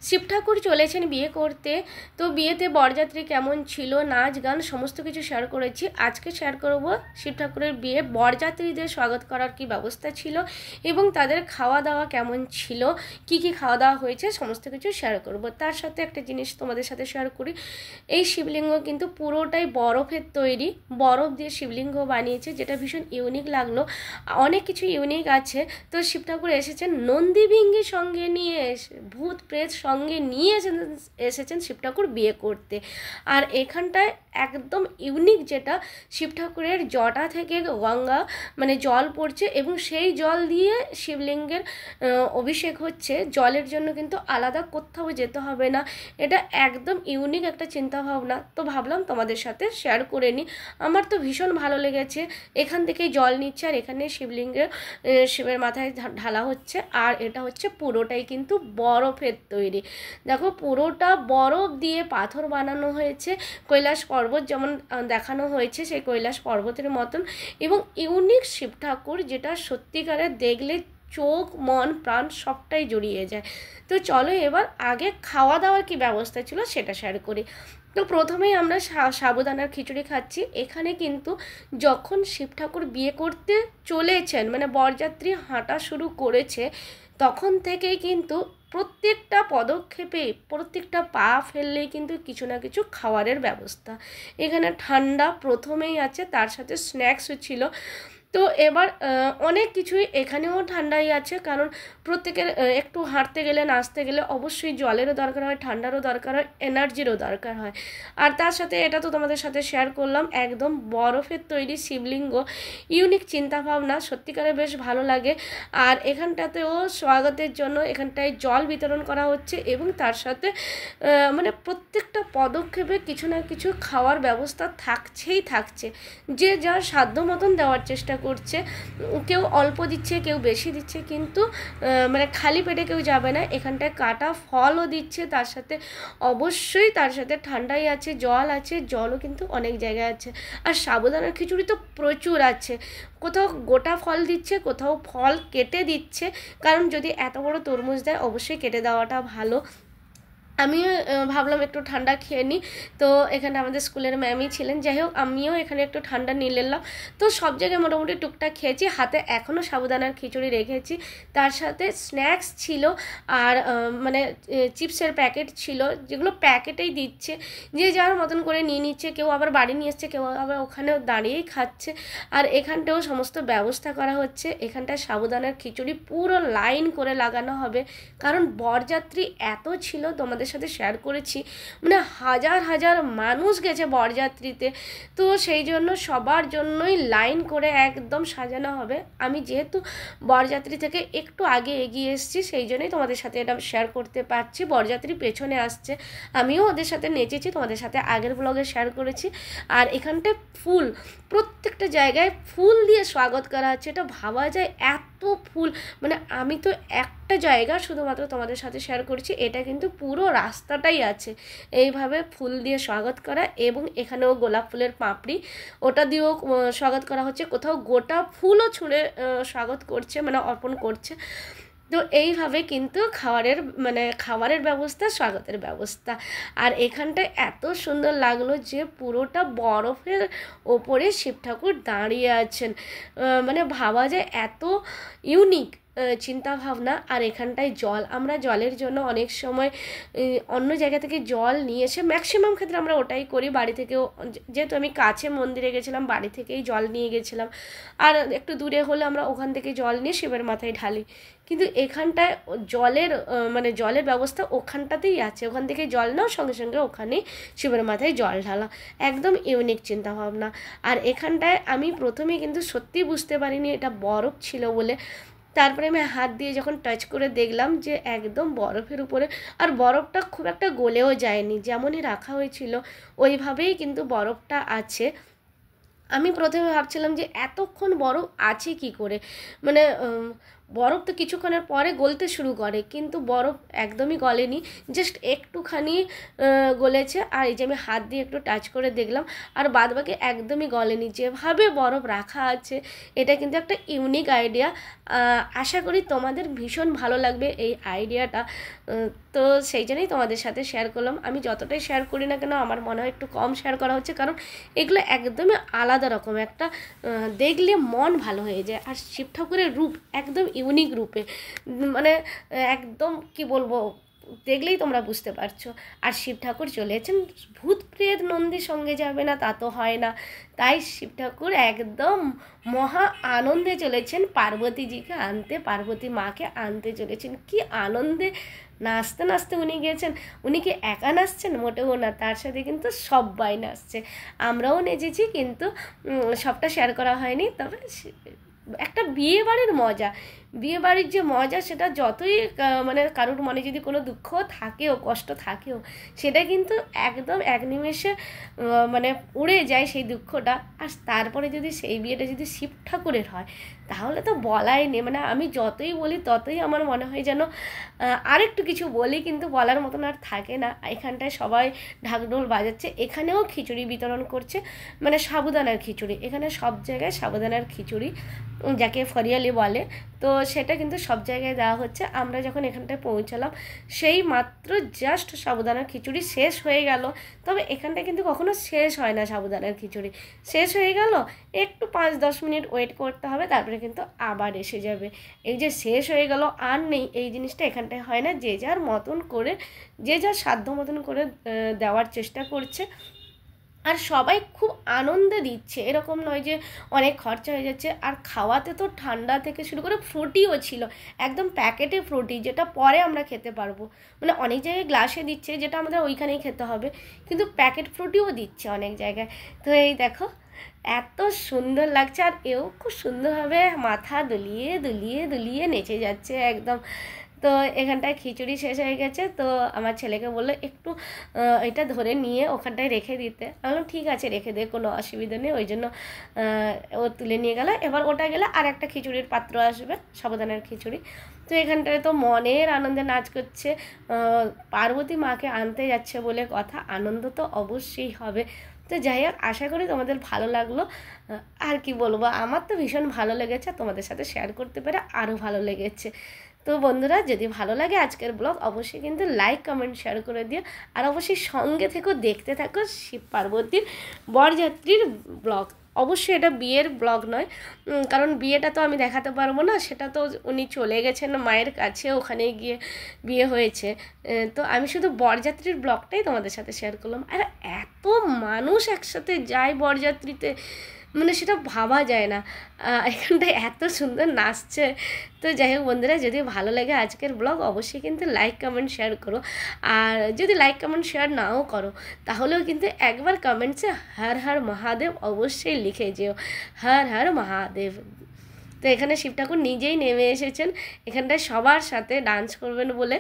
শিব ঠাকুর চলেছেন বিয়ে করতে। তো বিয়েতে বরযাত্রী কেমন ছিল, নাচ গান সমস্ত কিছু শেয়ার করেছি। আজকে শেয়ার করব শিব ঠাকুরের বিয়ে বরযাত্রীদের স্বাগত করার কি ব্যবস্থা ছিল এবং তাদের খাওয়া দাওয়া কেমন ছিল, কি কি খাওয়া দাওয়া হয়েছে সমস্ত কিছু শেয়ার করব। তার সাথে একটা জিনিস তোমাদের সাথে শেয়ার করি, এই শিবলিঙ্গ কিন্তু পুরোটাই বরফের তৈরি, বরফ দিয়ে শিবলিঙ্গ বানিয়েছে, যেটা ভীষণ ইউনিক লাগলো। অনেক কিছু ইউনিক আছে। তো শিব ঠাকুর এসেছেন নন্দীভিঙ্গি সঙ্গে নিয়ে, ভূত প্রেত সঙ্গে নিয়ে এসেছেন শিব ঠাকুর বিয়ে করতে। আর এখানটায় একদম ইউনিক যেটা, শিব ঠাকুরের জটা থেকে গঙ্গা মানে জল পড়ছে এবং সেই জল দিয়ে শিবলিঙ্গের অভিষেক হচ্ছে। জলের জন্য কিন্তু আলাদা কোথাও যেতে হবে না। এটা একদম ইউনিক একটা চিন্তাভাবনা। তো ভাবলাম তোমাদের সাথে শেয়ার করে নিই। আমার তো ভীষণ ভালো লেগেছে। এখান থেকেই জল নিচ্ছে আর এখানে শিবলিঙ্গের শিবের মাথায় ঢালা হচ্ছে। আর এটা হচ্ছে পুরোটাই কিন্তু বরফের তৈরি। দেখো পুরোটা বরফ দিয়ে পাথর বানানো হয়েছে, কৈলাস পর্বত যেমন দেখানো হয়েছে সেই কৈলাস পর্বতের মতন, এবং ইউনিক শিব ঠাকুর, যেটা সত্যিকারের দেখলে চোখ মন প্রাণ সবটাই জড়িয়ে যায়। তো চলো এবার আগে খাওয়া দাওয়ার কি ব্যবস্থা ছিল সেটা শেয়ার করি। তো প্রথমেই আমরা সাবুদানার খিচুড়ি খাচ্ছি। এখানে কিন্তু যখন শিব ঠাকুর বিয়ে করতে চলেছেন, মানে বরযাত্রী হাঁটা শুরু করেছে, তখন থেকেই কিন্তু প্রত্যেকটা পদক্ষেপে প্রত্যেকটা পা ফেললেই কিন্তু কিছু না কিছু খাবারের ব্যবস্থা। এখানে ঠান্ডা প্রথমেই আছে, তার সাথে স্ন্যাক্সও ছিল। তো এবার অনেক কিছুই এখানেও ঠান্ডাই আছে, কারণ প্রত্যেকের একটু হাঁটতে গেলে নাচতে গেলে অবশ্যই জলেরও দরকার হয়, ঠান্ডারও দরকার হয়, এনার্জিরও দরকার হয়। আর তার সাথে এটা তো তোমাদের সাথে শেয়ার করলাম, একদম বরফের তৈরি শিবলিঙ্গ, ইউনিক চিন্তাভাবনা, সত্যিকারে বেশ ভালো লাগে। আর এখানটাতেও স্বাগতের জন্য এখানটায় জল বিতরণ করা হচ্ছে এবং তার সাথে মানে প্রত্যেকটা পদক্ষেপে কিছু না কিছু খাওয়ার ব্যবস্থা থাকছে। যে যার সাধ্য মতন দেওয়ার চেষ্টা করছে, কেউ অল্প দিচ্ছে কেউ বেশি দিচ্ছে, কিন্তু মানে খালি পেটে কেউ যাবে না। এখানটায় কাটা ফলও দিচ্ছে, তার সাথে অবশ্যই তার সাথে ঠান্ডাই আছে, জল আছে, জলও কিন্তু অনেক জায়গায় আছে। আর সাবুদানার খিচুড়ি তো প্রচুর আছে, কোথাও গোটা ফল দিচ্ছে, কোথাও ফল কেটে দিচ্ছে, কারণ যদি এত বড় তরমুজ দেয় অবশ্যই কেটে দেওয়াটা ভালো। আমিও ভাবলাম একটু ঠান্ডা খেয়ে নিই। তো এখানে আমাদের স্কুলের ম্যামই ছিলেন, যাই হোক আমিও এখানে একটু ঠান্ডা নিয়ে নিলাম। তো সব জায়গায় মোটামুটি টুকটাক খেয়েছি, হাতে এখনও সাবুদানার খিচুড়ি রেখেছি। তার সাথে স্ন্যাক্স ছিল আর মানে চিপসের প্যাকেট ছিল, যেগুলো প্যাকেটেই দিচ্ছে, যে যার মতন করে নিয়ে নিচ্ছে, কেউ আবার বাড়ি নিয়ে এসছে, কেউ আবার ওখানেও দাঁড়িয়েই খাচ্ছে। আর এখানটাও সমস্ত ব্যবস্থা করা হচ্ছে। এখানটায় সাবুদানার খিচুড়ি পুরো লাইন করে লাগানো হবে, কারণ বরযাত্রী এত ছিল, তোমাদের সাথে শেয়ার করেছি, মানে হাজার হাজার মানুষ গেছে বরযাত্রীতে। তো সেই জন্য সবার জন্যই লাইন করে একদম সাজানো হবে। আমি যেহেতু বরযাত্রী থেকে একটু আগে এগিয়ে এসেছি, সেই জন্যই তোমাদের সাথে এটা শেয়ার করতে পারছি। বরযাত্রী পেছনে আসছে, আমিও ওদের সাথে নেচেছি, তোমাদের সাথে আগের ব্লগে শেয়ার করেছি। আর এখানটায় ফুল, প্রত্যেকটা জায়গায় ফুল দিয়ে স্বাগত করা হচ্ছে। এটা ভাবা যায় এত ফুল, মানে আমি তো একটা জায়গা শুধুমাত্র তোমাদের সাথে শেয়ার করছি, এটা কিন্তু পুরো রাস্তাটাই আছে এইভাবে ফুল দিয়ে স্বাগত করা। এবং এখানেও গোলাপ ফুলের পাপড়ি, ওটা দিয়েও স্বাগত করা হচ্ছে, কোথাও গোটা ফুলও ছুঁড়ে স্বাগত করছে, মানে অর্পণ করছে। তো এইভাবে কিন্তু খাবারের ব্যবস্থা, স্বাগতের ব্যবস্থা। আর এখানটায় এত সুন্দর লাগলো যে পুরোটা বরফের ওপরে শিব ঠাকুর দাঁড়িয়ে আছেন, মানে ভাবা যায় এত ইউনিক চিন্তাভাবনা। আর এখানটায় জল, আমরা জলের জন্য অনেক সময় অন্য জায়গা থেকে জল নিয়ে এসে, ম্যাক্সিমাম ক্ষেত্রে আমরা ওটাই করি, বাড়ি থেকেও, যেহেতু আমি কাছে মন্দিরে গেছিলাম বাড়ি থেকেই জল নিয়ে গেছিলাম, আর একটু দূরে হলে আমরা ওখান থেকে জল নিয়ে শিবের মাথায় ঢালি। কিন্তু এখানটায় জলের ব্যবস্থা ওখানটাতেই আছে, ওখান থেকে জল নাও, সঙ্গে সঙ্গে ওখানেই শিবের মাথায় জল ঢালা, একদম ইউনিক চিন্তাভাবনা। আর এখানটায় আমি প্রথমে কিন্তু সত্যি বুঝতে পারিনি এটা বরফ ছিল বলে, তারপরে আমি হাত দিয়ে যখন টাচ করে দেখলাম যে একদম বরফের উপরে, আর বরফটা খুব একটা গলেও যায়নি, যেমনই রাখা হয়েছিল ওইভাবেই কিন্তু বরফটা আছে। আমি প্রথমে ভাবছিলাম যে এতক্ষণ বরফ আছে কি করে, মানে বরফ তো কিছুক্ষণের পরে গলতে শুরু করে, কিন্তু বরফ একদমই গলেনি, জাস্ট একটুখানি গলেছে। আর এই যে আমি হাত দিয়ে একটু টাচ করে দেখলাম, আর বাদবাকি একদমই গলেনি। যেভাবে বরফ রাখা আছে, এটা কিন্তু একটা ইউনিক আইডিয়া। আশা করি তোমাদের ভীষণ ভালো লাগবে এই আইডিয়াটা। তো সেই জন্যই তোমাদের সাথে শেয়ার করলাম। আমি যতটাই শেয়ার করি না কেন, আমার মনে হয় একটু কম শেয়ার করা হচ্ছে, কারণ এগুলো একদমই আলাদা রকম একটা, দেখলে মন ভালো হয়ে যায়। আর শিব ঠাকুরের রূপ একদম ইউনিক রূপে, মানে একদম কি বলবো, দেখলেই তোমরা বুঝতে পারছো। আর শিব ঠাকুর চলেছেন ভূত প্রেত নন্দীর সঙ্গে যাবে না তা তো হয় না, তাই শিব ঠাকুর একদম মহা আনন্দে চলেছেন পার্বতীজিকে আনতে, পার্বতী মাকে আনতে চলেছেন। কি আনন্দে নাচতে নাচতে উনি গিয়েছেন। উনি কি একা নাচছেন? মোটেও না, তার সাথে কিন্তু সবাই নাচছে। আমরাও নেচেছি, কিন্তু সবটা শেয়ার করা হয়নি। তবে একটা বিয়ে বাড়ির মজা, বিয়ে বাড়ির যে মজা, সেটা যতই মানে কারোর মনে যদি কোনো দুঃখ থাকেও, কষ্ট থাকেও, সেটা কিন্তু একদম এক নিমেষে মানে উড়ে যায় সেই দুঃখটা। আর তারপরে যদি সেই বিয়েটা যদি শিব ঠাকুরের হয়, তাহলে তো বলাই নেই। মানে আমি যতই বলি ততই আমার মনে হয় যেন আরেকটু কিছু বলি, কিন্তু বলার মতন আর থাকে না। এখানটায় সবাই ঢাকঢোল বাজাচ্ছে, এখানেও খিচুড়ি বিতরণ করছে, মানে সাবুদানার খিচুড়ি। এখানে সব জায়গায় সাবুদানার খিচুড়ি, যাকে ফরিয়ালি বলে, তো সেটা কিন্তু সব জায়গায় দেওয়া হচ্ছে। আমরা যখন এখানটায় পৌঁছালাম, সেই মাত্র জাস্ট সাবুদানার খিচুড়ি শেষ হয়ে গেল। তবে এখানটায় কিন্তু কখনো শেষ হয় না সাবুদানার খিচুড়ি। শেষ হয়ে গেল, একটু 5-10 মিনিট ওয়েট করতে হবে, তারপরে কিন্তু আবার এসে যাবে। এই যে শেষ হয়ে গেল আর নেই, এই জিনিসটা এখানটায় হয় না। যে যার মতন করে, যে যার সাধ্য মতন করে দেওয়ার চেষ্টা করছে। আর সবাই খুব আনন্দে দিচ্ছে, এরকম নয় যে অনেক খরচা হয়ে যাচ্ছে। আর খাওয়াতে তো ঠান্ডা থেকে শুরু করে ফ্রুটিও ছিল, একদম প্যাকেটে ফ্রুটি, যেটা পরে আমরা খেতে পারবো। মানে অনেক জায়গায় গ্লাসে দিচ্ছে, যেটা আমাদের ওইখানেই খেতে হবে, কিন্তু প্যাকেট ফ্রুটিও দিচ্ছে অনেক জায়গায়। তো এই দেখো, এত সুন্দর লাগছে। আর এও খুব সুন্দরভাবে মাথা দুলিয়ে দুলিয়ে দুলিয়ে নেচে যাচ্ছে একদম। তো এখানটায় খিচুড়ি শেষ হয়ে গেছে, তো আমার ছেলেকে বললো একটু এটা ধরে নিয়ে ওখানটায় রেখে দিতে। আমি বললাম ঠিক আছে, রেখে দে, কোনো অসুবিধা নেই। ওই জন্য ও তুলে নিয়ে গেল। এবার ওটা গেলে আর একটা খিচুড়ির পাত্র আসবে, সাবুদানার খিচুড়ি। তো এখানটায় তো মনের আনন্দে নাচ করছে, পার্বতী মাকে আনতে যাচ্ছে বলে কথা, আনন্দ তো অবশ্যই হবে। তো যাই হোক, আশা করি তোমাদের ভালো লাগলো। আর কি বলবো, আমার তো ভীষণ ভালো লেগেছে, তোমাদের সাথে শেয়ার করতে পেরে আরও ভালো লেগেছে। তো বন্ধুরা, যদি ভালো লাগে আজকের ব্লগ, অবশ্যই কিন্তু লাইক কমেন্ট শেয়ার করে দিও। আর অবশ্যই সঙ্গে থেকো, দেখতে থাকো শিব পার্বতীর বরযাত্রীর ব্লগ। অবশ্যই এটা বিয়ের ব্লগ নয়, কারণ বিয়েটা তো আমি দেখাতে পারবো না, সেটা তো উনি চলে গেছেন মায়ের কাছে, ওখানে গিয়ে বিয়ে হয়েছে। তো আমি শুধু বরযাত্রীর ব্লগটাই তোমাদের সাথে শেয়ার করলাম। আর এত মানুষ একসাথে যায় বরযাত্রীতে, মানে সেটা ভাবা যায় না। এখানটায় এত সুন্দর নাচছে। তো যাই হোক বন্ধুরা, যদি ভালো লাগে আজকের ব্লগ, অবশ্যই কিন্তু লাইক কমেন্ট শেয়ার করো। আর যদি লাইক কমেন্ট শেয়ার নাও করো, তাহলেও কিন্তু একবার কমেন্টসে হর হর মহাদেব অবশ্যই লিখে যেও, হর হর মহাদেব। তো এখানে শিব ঠাকুর নিজেই নেমে এসেছেন এখানটায় সবার সাথে ডান্স করবেন বলে।